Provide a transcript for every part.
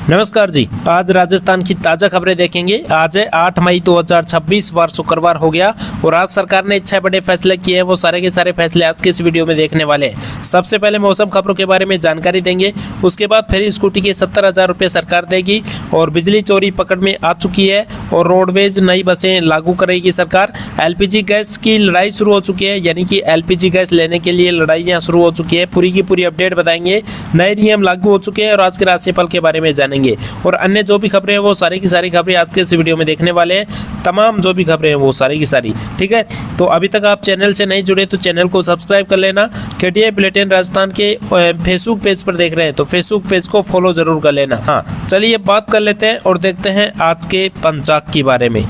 नमस्कार जी, आज राजस्थान की ताज़ा खबरें देखेंगे। आज है 8 मई 2026, वार शुक्रवार हो गया और आज सरकार ने 6 बड़े फैसले किए हैं। वो सारे के सारे फैसले आज के इस वीडियो में देखने वाले हैं। सबसे पहले मौसम खबरों के बारे में जानकारी देंगे, उसके बाद फिर स्कूटी के 70,000 रुपये सरकार देगी और बिजली चोरी पकड़ में आ चुकी है और रोडवेज नई बसें लागू करेगी सरकार। LPG गैस की लड़ाई शुरू हो चुकी है, यानी कि LPG गैस लेने के लिए लड़ाइयाँ शुरू हो चुकी है। पूरी की पूरी अपडेट बताएंगे। नए नियम लागू हो चुके हैं और आज के राशिफल के बारे में जानेंगे और अन्य जो भी खबरें हैं वो सारी की सारी खबरें आज के इस वीडियो में देखने वाले हैं। तमाम जो भी खबरें हैं वो सारी की सारी, ठीक है। तो अभी तक आप चैनल से नहीं जुड़े तो चैनल को सब्सक्राइब कर लेना। KTI बुलेटिन राजस्थान के फेसबुक पेज पर देख रहे हैं तो फेसबुक पेज को फॉलो जरूर कर लेना। हाँ, चलिए बात कर लेते हैं और देखते हैं आज के पंचांग के बारे में।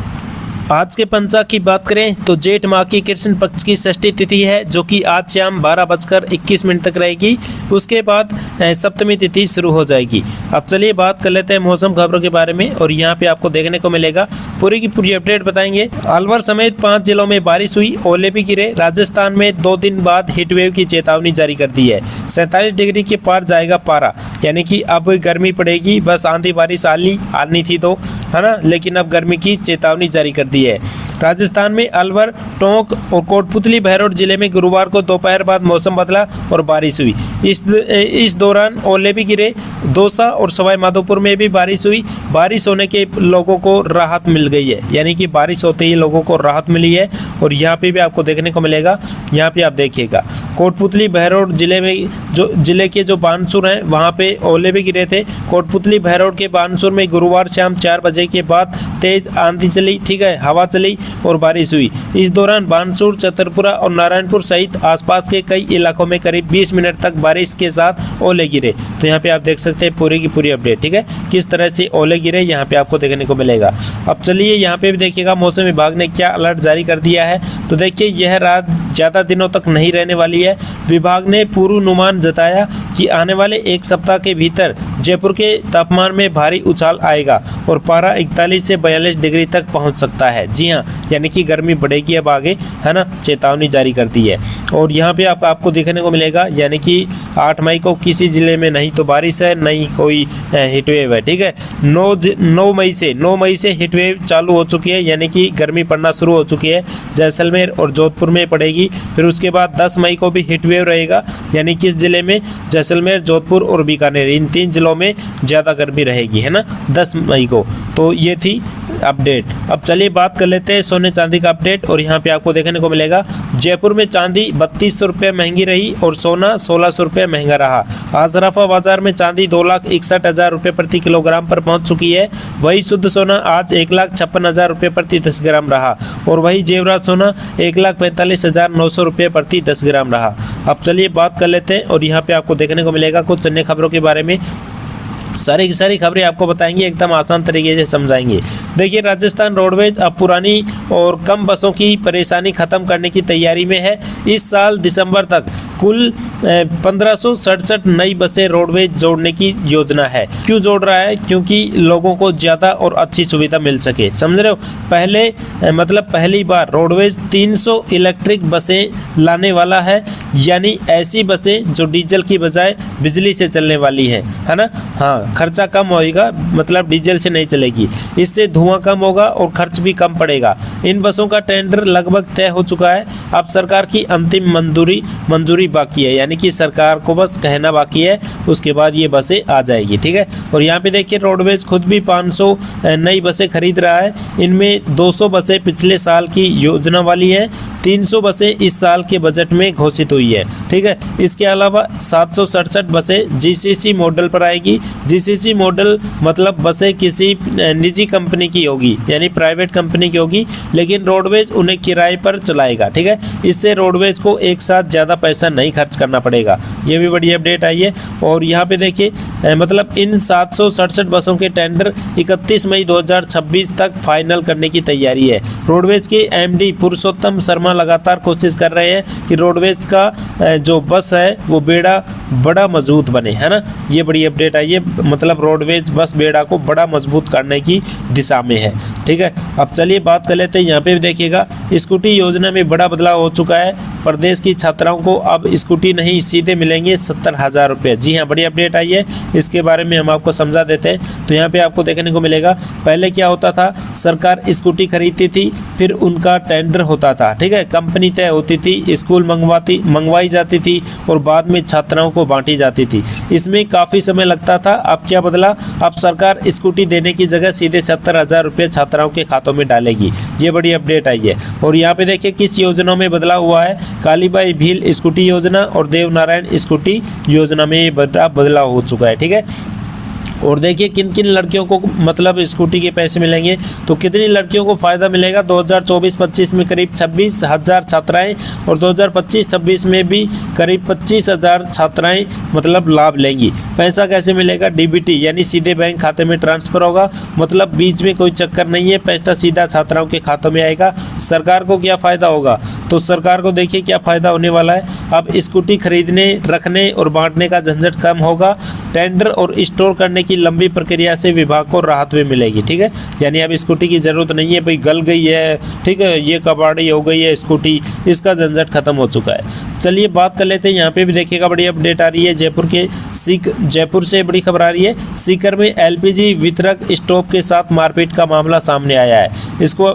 आज के पंचांग की बात करें तो जेठ माह की कृष्ण पक्ष की षष्ठी तिथि है, जो कि आज शाम 12:21 तक रहेगी। उसके बाद सप्तमी तिथि शुरू हो जाएगी। अब चलिए बात कर लेते हैं मौसम खबरों के बारे में और यहाँ पे आपको देखने को मिलेगा पूरी की पूरी अपडेट बताएंगे। अलवर समेत 5 जिलों में बारिश हुई, ओले भी गिरे। राजस्थान में 2 दिन बाद हीट वेव की चेतावनी जारी कर दी है। 47 डिग्री के पार जाएगा पारा, यानी कि अब गर्मी पड़ेगी। बस आंधी बारिश आनी थी तो, है ना, लेकिन अब गर्मी की चेतावनी जारी कर दी है। राजस्थान में अलवर, टोंक और कोटपुतली बहरोड जिले में गुरुवार को दोपहर बाद मौसम बदला और बारिश हुई। इस दौरान ओले भी गिरे। दौसा और सवाई माधोपुर में भी बारिश हुई। बारिश होने के लोगों को राहत मिल गई है, यानी कि बारिश होते ही लोगों को राहत मिली है और यहाँ पे भी आपको देखने को मिलेगा। यहाँ पे आप देखिएगा कोटपुतली बहरोड जिले में जिले के जो बानसूर हैं वहाँ पे ओले भी गिरे थे। कोटपुतली बहरोड के बानसूर में गुरुवार शाम 4 बजे के बाद तेज आंधी चली, ठीक है, हवा चली और बारिश हुई। इस दौरान बानसूर, चतरपुरा और नारायणपुर सहित आसपास के कई इलाकों में करीब 20 मिनट तक बारिश के साथ ओले गिरे। तो यहाँ पे आप देख सकते हैं पूरी की पूरी अपडेट, ठीक है, किस तरह से ओले गिरे यहाँ पे आपको देखने को मिलेगा। अब चलिए यहाँ पे भी देखिएगा मौसम विभाग ने क्या अलर्ट जारी कर दिया है। तो देखिए यह रात ज़्यादा दिनों तक नहीं रहने वाली है। विभाग ने पूर्वानुमान जताया कि आने वाले 1 सप्ताह के भीतर जयपुर के तापमान में भारी उछाल आएगा और पारा 41 से 42 डिग्री तक पहुंच सकता है। जी हाँ, यानी कि गर्मी बढ़ेगी अब आगे, है ना, चेतावनी जारी कर दी है। और यहाँ पे आपको देखने को मिलेगा, यानी कि 8 मई को किसी जिले में नहीं तो बारिश है, नहीं कोई हीटवेव है, ठीक है। 9 मई से हीटवेव चालू हो चुकी है, यानी कि गर्मी पड़ना शुरू हो चुकी है। जैसलमेर और जोधपुर में पड़ेगी। फिर उसके बाद 10 मई को भी हीटवेव रहेगा, यानी कि इस जिले में जैसलमेर, जोधपुर और बीकानेर, इन 3 जिलों में ज़्यादा गर्मी रहेगी, है ना, 10 मई को। तो ये थी अपडेट। अब चलिए बात कर लेते हैं सोने चांदी का अपडेट और यहाँ पे आपको देखने को मिलेगा जयपुर में चांदी 3200 रुपये महंगी रही और सोना 1600 रुपये महंगा रहा। आज सराफा बाजार में चांदी 2,61,000 रुपये प्रति किलोग्राम पर पहुंच चुकी है। वही शुद्ध सोना आज 1,56,000 रुपये प्रति 10 ग्राम रहा और वही जेवरात सोना 1,45,900 रुपये प्रति 10 ग्राम रहा। अब चलिए बात कर लेते हैं और यहाँ पे आपको देखने को मिलेगा कुछ अन्य खबरों के बारे में। सारी की सारी खबरें आपको बताएंगे, एकदम आसान तरीके से समझाएंगे। देखिए राजस्थान रोडवेज अब पुरानी और कम बसों की परेशानी खत्म करने की तैयारी में है। इस साल दिसंबर तक कुल 1567 नई बसें रोडवेज जोड़ने की योजना है। क्यों जोड़ रहा है? क्योंकि लोगों को ज़्यादा और अच्छी सुविधा मिल सके, समझ रहे हो। पहली बार रोडवेज 300 इलेक्ट्रिक बसें लाने वाला है, यानी ऐसी बसें जो डीजल की बजाय बिजली से चलने वाली है ना। हाँ, खर्चा कम होएगा, मतलब डीजल से नहीं चलेगी। इससे धुआं कम होगा और खर्च भी कम पड़ेगा। इन बसों का टेंडर लगभग तय हो चुका है। अब सरकार की अंतिम मंजूरी बाकी है, यानी कि सरकार को बस कहना बाकी है, उसके बाद ये बसें आ जाएगी, ठीक है। और यहाँ पे देखिए रोडवेज खुद भी 500 नई बसें खरीद रहा है। इनमें 200 बसें पिछले साल की योजना वाली है, 300 बसें इस साल के बजट में घोषित हुई है, ठीक है। इसके अलावा 767 बसें GCC मॉडल पर आएगी। GCC मॉडल मतलब बसें किसी निजी कंपनी की होगी, यानी प्राइवेट कंपनी की होगी, लेकिन रोडवेज उन्हें किराए पर चलाएगा, ठीक है। इससे रोडवेज को एक साथ ज़्यादा पैसा नहीं खर्च करना पड़ेगा। ये भी बड़ी अपडेट आई है। और यहाँ पे देखिए मतलब इन 767 बसों के टेंडर 31 मई 2026 तक फाइनल करने की तैयारी है। रोडवेज के MD पुरुषोत्तम शर्मा लगातार कोशिश कर रहे हैं कि रोडवेज का जो बस है वो बेड़ा बड़ा मजबूत बने, है ना। ये बड़ी अपडेट आई है, मतलब रोडवेज बस बेड़ा को बड़ा मजबूत करने की दिशा में है, ठीक है। अब चलिए बात कर लेते हैं, यहाँ पे भी देखिएगा स्कूटी योजना में बड़ा बदलाव हो चुका है। प्रदेश की छात्राओं को अब स्कूटी नहीं सीधे मिलेंगे 70,000 रुपये। जी हाँ, बड़ी अपडेट आई है, इसके बारे में हम आपको समझा देते हैं। तो यहाँ पे आपको देखने को मिलेगा, पहले क्या होता था, सरकार स्कूटी खरीदती थी, फिर उनका टेंडर होता था, ठीक है, कंपनी तय होती थी, स्कूल मंगवाई जाती थी और बाद में छात्राओं को बांटी जाती थी। इसमें काफ़ी समय लगता था। अब क्या बदला, अब सरकार स्कूटी देने की जगह सीधे 70,000 रुपये छात्राओं के खातों में डालेगी। ये बड़ी अपडेट आई है। और यहाँ पे देखिए किस योजना में बदलाव हुआ है, कालीबाई भील स्कूटी योजना और देवनारायण स्कूटी योजना में बदलाव हो चुका है, ठीक है। और देखिए किन किन लड़कियों को मतलब स्कूटी के पैसे मिलेंगे, तो कितनी लड़कियों को फ़ायदा मिलेगा। 2024-25 में करीब 26,000 छात्राएं और 2025-26 में भी करीब 25,000 छात्राएं मतलब लाभ लेंगी। पैसा कैसे मिलेगा, डीबीटी यानी सीधे बैंक खाते में ट्रांसफ़र होगा, मतलब बीच में कोई चक्कर नहीं है, पैसा सीधा छात्राओं के खातों में आएगा। सरकार को क्या फ़ायदा होगा, तो सरकार को देखिए क्या फ़ायदा होने वाला है। अब स्कूटी खरीदने, रखने और बांटने का झंझट कम होगा। टेंडर और स्टोर करने की लंबी प्रक्रिया से विभाग को राहत भी मिलेगी, ठीक है। यानी अब स्कूटी की ज़रूरत नहीं है, भाई गल गई है, ठीक है, ये कबाड़ी हो गई है स्कूटी, इसका झंझट खत्म हो चुका है। चलिए बात कर लेते हैं, यहाँ पे भी देखिएगा बड़ी अपडेट आ रही है। जयपुर से बड़ी खबर आ रही है। सीकर में एलपीजी वितरक स्टोव के साथ मारपीट का मामला सामने आया है।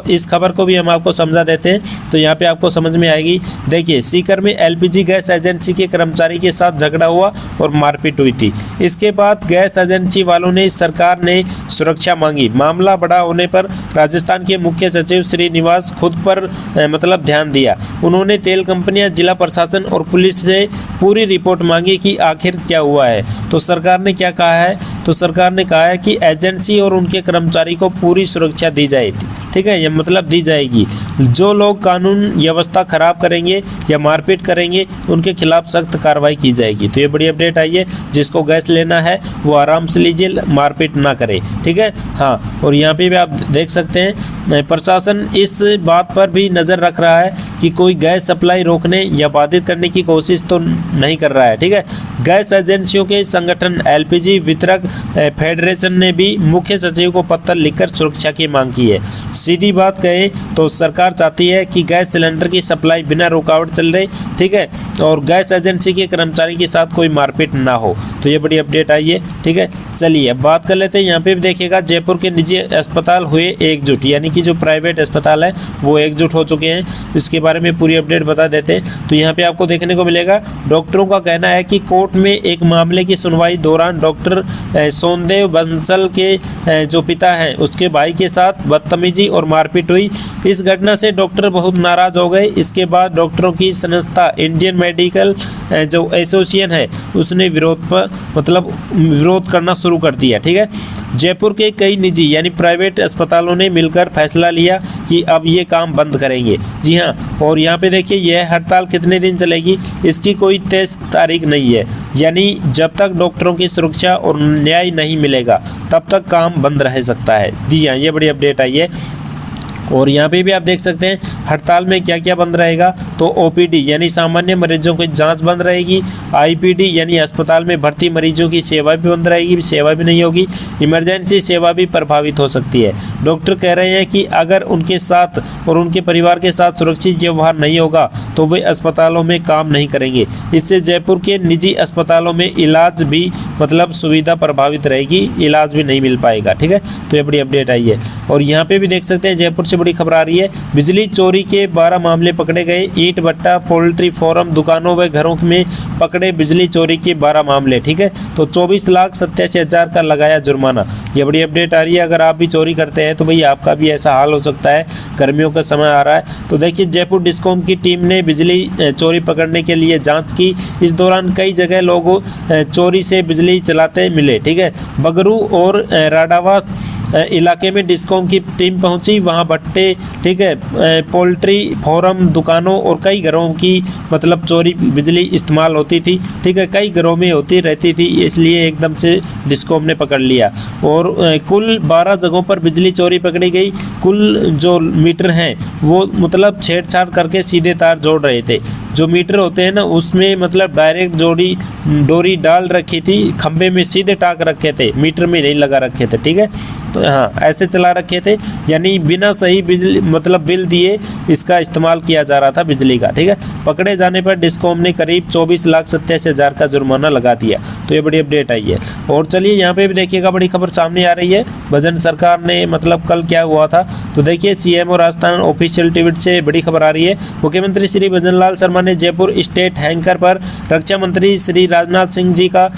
इस खबर को भी हम आपको समझा देते हैं, तो यहाँ पे आपको समझ में आएगी। देखिए सीकर में एलपीजी गैस एजेंसी के कर्मचारी के साथ झगड़ा हुआ और मारपीट हुई थी। इसके बाद गैस एजेंसी वालों ने सरकार ने सुरक्षा मांगी। मामला बड़ा होने पर राजस्थान के मुख्य सचिव श्रीनिवास खुद पर मतलब ध्यान दिया। उन्होंने तेल कंपनियां, जिला प्रशासन और पुलिस से पूरी रिपोर्ट मांगी कि आखिर क्या हुआ है। तो सरकार ने क्या कहा है, तो सरकार ने कहा है कि एजेंसी और उनके कर्मचारी को पूरी सुरक्षा दी जाएगी, ठीक है, ये मतलब दी जाएगी। जो लोग कानून व्यवस्था खराब करेंगे या मारपीट करेंगे उनके खिलाफ सख्त कार्रवाई की जाएगी। तो ये बड़ी अपडेट आई है। जिसको गैस लेना है वो आराम से लीजिए, मारपीट ना करे, ठीक है। हाँ, और यहाँ पे भी आप देख सकते हैं प्रशासन इस बात पर भी नज़र रख रहा है कि कोई गैस सप्लाई रोकने या बाधित करने की कोशिश तो नहीं कर रहा है, ठीक है। गैस एजेंसियों के संगठन एलपीजी वितरक फेडरेशन ने भी मुख्य सचिव को पत्र लिखकर सुरक्षा की मांग की है। सीधी बात कहें तो सरकार चाहती है कि गैस सिलेंडर की सप्लाई बिना रुकावट चल रही, ठीक है, और गैस एजेंसी के कर्मचारी के साथ कोई मारपीट ना हो। तो ये बड़ी अपडेट आई है, ठीक है। चलिए अब बात कर लेते हैं। यहाँ पे भी देखिएगा जयपुर के निजी अस्पताल हुए एकजुट, यानी कि जो प्राइवेट अस्पताल है वो एकजुट हो चुके हैं। इसके बारे में पूरी अपडेट बता देते हैं। तो यहाँ पे आपको देखने को मिलेगा, डॉक्टरों का कहना है कि कोर्ट में एक मामले की सुनवाई दौरान डॉक्टर सोनदेव बंसल के जो पिता हैं उसके भाई के साथ बदतमीजी और मारपीट हुई। इस घटना से डॉक्टर बहुत नाराज हो गए। इसके बाद डॉक्टरों की संस्था इंडियन मेडिकल जो एसोसिएशन है उसने विरोध करना शुरू कर दिया, ठीक है। जयपुर के कई निजी यानी प्राइवेट अस्पतालों ने मिलकर फैसला लिया कि अब ये काम बंद करेंगे। जी हाँ, और यहाँ पे देखिए यह हड़ताल कितने दिन चलेगी इसकी कोई तय तारीख नहीं है, यानी जब तक डॉक्टरों की सुरक्षा और न्याय नहीं मिलेगा तब तक काम बंद रह सकता है। जी हाँ, ये बड़ी अपडेट आई है। और यहाँ पे भी आप देख सकते हैं हड़ताल में क्या क्या बंद रहेगा। तो ओपीडी यानी सामान्य मरीजों की जांच बंद रहेगी। आईपीडी यानी अस्पताल में भर्ती मरीजों की सेवा भी बंद रहेगी, सेवा भी नहीं होगी। इमरजेंसी सेवा भी प्रभावित हो सकती है। डॉक्टर कह रहे हैं कि अगर उनके साथ और उनके परिवार के साथ सुरक्षित व्यवहार नहीं होगा तो वे अस्पतालों में काम नहीं करेंगे। इससे जयपुर के निजी अस्पतालों में इलाज भी मतलब सुविधा प्रभावित रहेगी, इलाज भी नहीं मिल पाएगा, ठीक है। तो ये बड़ी अपडेट आई है। और यहाँ पे भी देख सकते हैं जयपुर बड़ी खबर आ रही है, बिजली चोरी के 12 मामले पकड़े गए। ईंट भट्टा, पोल्ट्री फार्म, दुकानों व घरों में पकड़े बिजली चोरी के 12 मामले, ठीक है। तो 24,87,000 का लगाया जुर्माना। ये बड़ी अपडेट आ रही है। अगर आप भी चोरी करते हैं तो भाई आपका भी ऐसा हाल हो सकता है, गर्मियों का समय आ रहा है। तो देखिए जयपुर डिस्कॉम की टीम ने बिजली चोरी पकड़ने के लिए जाँच की। इस दौरान कई जगह लोग चोरी से बिजली चलाते मिले, ठीक है। बगरू और राडावा इलाके में डिस्कॉम की टीम पहुंची। वहां भट्टे, ठीक है, पोल्ट्री फार्म, दुकानों और कई घरों की मतलब चोरी बिजली इस्तेमाल होती थी, ठीक है, कई घरों में होती रहती थी, इसलिए एकदम से डिस्कॉम ने पकड़ लिया। और कुल 12 जगहों पर बिजली चोरी पकड़ी गई। कुल जो मीटर हैं वो मतलब छेड़छाड़ करके सीधे तार जोड़ रहे थे। जो मीटर होते हैं ना उसमें मतलब डायरेक्ट डोरी डाल रखी थी, खंभे में सीधे टांग रखे थे, मीटर में नहीं लगा रखे थे। ठीक है, तो हाँ ऐसे चला रखे थे, यानी बिना सही बिजली मतलब बिल दिए इसका इस्तेमाल किया जा रहा था बिजली का। ठीक है, पकड़े जाने पर डिस्कॉम ने करीब 24,87,000 का जुर्माना लगा दिया। तो ये बड़ी अपडेट आई है। और चलिए यहाँ पे भी देखिएगा बड़ी खबर सामने आ रही है। भजन सरकार ने मतलब कल क्या हुआ था, तो देखिए सीएम और राजस्थान ऑफिशियल ट्वीट से बड़ी खबर आ रही है। मुख्यमंत्री श्री भजन लाल शर्मा ने जयपुर स्टेट हैंकर पर रक्षा मंत्री श्री राजनाथ सिंह जी का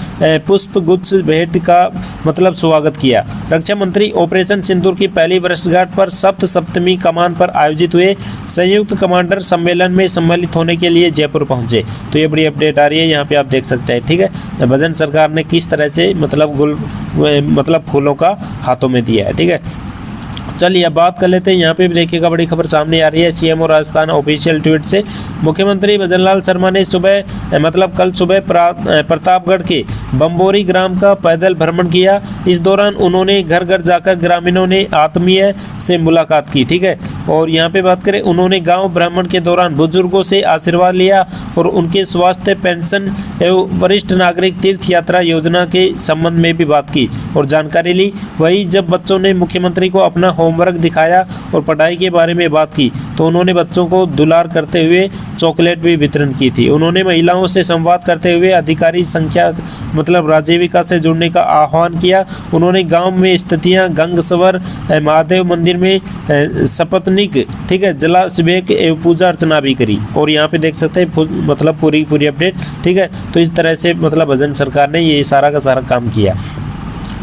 पुष्प गुच्छ भेंट का मतलब स्वागत किया। रक्षा मंत्री ऑपरेशन सिंदूर की पहली वर्षगांठ पर सप्तमी कमान पर आयोजित हुए संयुक्त कमांडर सम्मेलन में सम्मिलित होने के लिए जयपुर पहुंचे। तो ये बड़ी अपडेट आ रही है, यहाँ पे आप देख सकते हैं। ठीक है, भजन सरकार ने किस तरह से मतलब फूलों का हाथों में दिया है। ठीक है, चलिए अब बात कर लेते हैं। यहाँ पे भी देखिएगा बड़ी खबर सामने आ रही है सीएम और राजस्थान ऑफिशियल ट्वीट से। मुख्यमंत्री भजन लाल शर्मा ने कल सुबह प्रतापगढ़ के बम्बोरी ग्राम का पैदल भ्रमण किया। इस दौरान उन्होंने घर घर जाकर ग्रामीणों ने आत्मीय से मुलाकात की। ठीक है, और यहाँ पे बात करें उन्होंने गाँव भ्रमण के दौरान बुजुर्गों से आशीर्वाद लिया और उनके स्वास्थ्य, पेंशन एवं वरिष्ठ नागरिक तीर्थ यात्रा योजना के संबंध में भी बात की और जानकारी ली। वही जब बच्चों ने मुख्यमंत्री को अपना होमवर्क दिखाया और पढ़ाई के बारे में बात की तो उन्होंने बच्चों को दुलार करते हुए चॉकलेट भी वितरण की थी। उन्होंने महिलाओं से संवाद करते हुए अधिकारी संख्या मतलब राजीविका से जुड़ने का आह्वान किया। उन्होंने गांव में स्थितियां गंगसवर महादेव मंदिर में सपत्निक ठीक है जलाभिषेक एवं पूजा अर्चना भी करी। और यहाँ पे देख सकते हैं मतलब पूरी अपडेट। ठीक है, तो इस तरह से मतलब भजन सरकार ने ये सारा का सारा काम किया।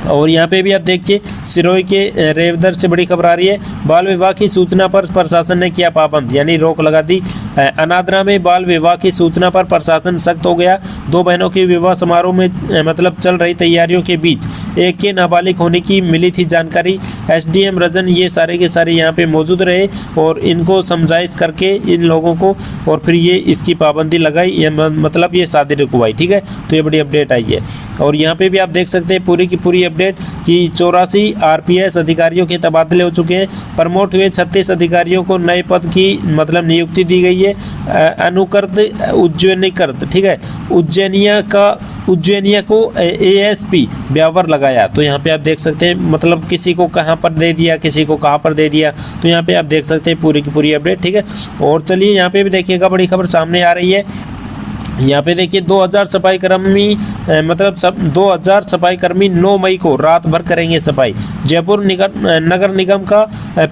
और यहाँ पे भी आप देखिए सिरोही के रेवदर से बड़ी खबर आ रही है। बाल विवाह की सूचना पर प्रशासन ने किया पाबंद, यानी रोक लगा दी। अनादरा में बाल विवाह की सूचना पर प्रशासन सख्त हो गया। दो बहनों के विवाह समारोह में मतलब चल रही तैयारियों के बीच एक के नाबालिग होने की मिली थी जानकारी। एसडीएम रजन ये सारे के सारे यहाँ पे मौजूद रहे और इनको समझाइश करके इन लोगों को और फिर ये इसकी पाबंदी लगाई, मतलब ये शादी रुकवाई। ठीक है, तो ये बड़ी अपडेट आई है। और यहाँ पे भी आप देख सकते हैं पूरी की पूरी अपडेट कि 84 आरपीएस अधिकारियों के तबादले हो चुके हैं। प्रमोट हुए 36 अधिकारियों को नए पद की मतलब नियुक्ति दी गई है। अनुकर्त उज्जैनीकर्त ठीक है उज्जैनिया को एएसपी ब्यावर लगाया। तो यहाँ पे आप देख सकते हैं मतलब किसी को कहाँ पर दे दिया, किसी को कहाँ पर दे दिया। तो यहाँ पे आप देख सकते हैं पूरी की पूरी अपडेट। ठीक है, और चलिए यहाँ पे भी देखिएगा बड़ी खबर सामने आ रही है। यहाँ पे देखिए 2000 सफाई कर्मी 9 मई को रात भर करेंगे सफाई। जयपुर नगर निगम का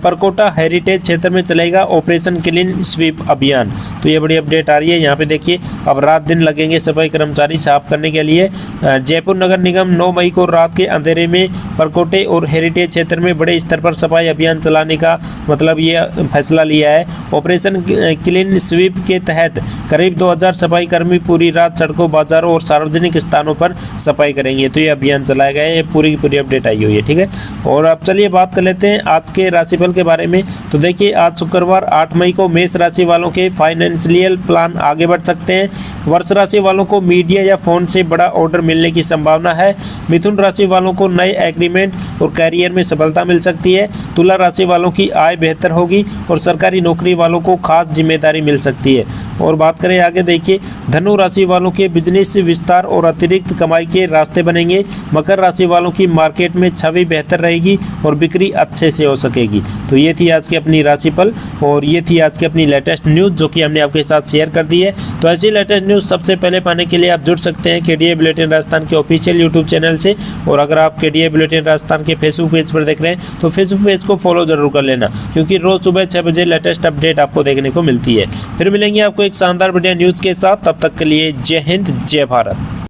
परकोटा हेरिटेज क्षेत्र में चलेगा ऑपरेशन क्लीन स्वीप अभियान। तो ये बड़ी अपडेट आ रही है। यहाँ पे देखिए अब रात दिन लगेंगे सफाई कर्मचारी साफ करने के लिए। जयपुर नगर निगम 9 मई को रात के अंधेरे में परकोटे और हेरिटेज क्षेत्र में बड़े स्तर पर सफाई अभियान चलाने का मतलब ये फैसला लिया है। ऑपरेशन क्लीन स्वीप के तहत करीब 2000 सफाई कर्मी पूरी रात सड़कों, बाजारों और सार्वजनिक स्थानों पर सफाई करेंगे। तो ये अभियान चलाया गया है, ये पूरी की पूरी अपडेट आई हुई है। ठीक है, और अब चलिए बात कर लेते हैं आज के राशिफल के बारे में। तो देखिए आज शुक्रवार 8 मई को मेष राशि वालों के फाइनेंशियल प्लान आगे बढ़ सकते हैं। वृष राशि वालों को मीडिया या फोन से बड़ा ऑर्डर मिलने की संभावना है। मिथुन राशि वालों को नए एग्रीमेंट और कैरियर में सफलता मिल सकती है। तुला राशि वालों की आय बेहतर होगी और सरकारी नौकरी वालों को खास जिम्मेदारी मिल सकती है। और बात करें आगे देखिए धनु राशि वालों के बिजनेस विस्तार और अतिरिक्त कमाई के रास्ते बनेंगे। मकर राशि वालों की मार्केट में छवि बेहतर रहेगी और बिक्री अच्छे से हो सकेगी। तो ये थी आज की अपनी राशिफल और ये थी आज की अपनी लेटेस्ट न्यूज़ जो कि हमने आपके साथ शेयर कर दी है। तो ऐसी लेटेस्ट न्यूज़ सबसे पहले पाने के लिए आप जुड़ सकते हैं केडीए बुलेटिन राजस्थान के ऑफिशियल यूट्यूब चैनल से। और अगर आप केडीए बुलेटिन राजस्थान के फेसबुक पेज पर देख रहे हैं तो फेसबुक पेज को फॉलो जरूर कर लेना, क्योंकि रोज सुबह 6 बजे लेटेस्ट अपडेट आपको देखने को मिलती है। फिर मिलेंगे आपको एक शानदार वीडियो न्यूज़ के साथ, तब तक के लिए जय हिंद जय भारत।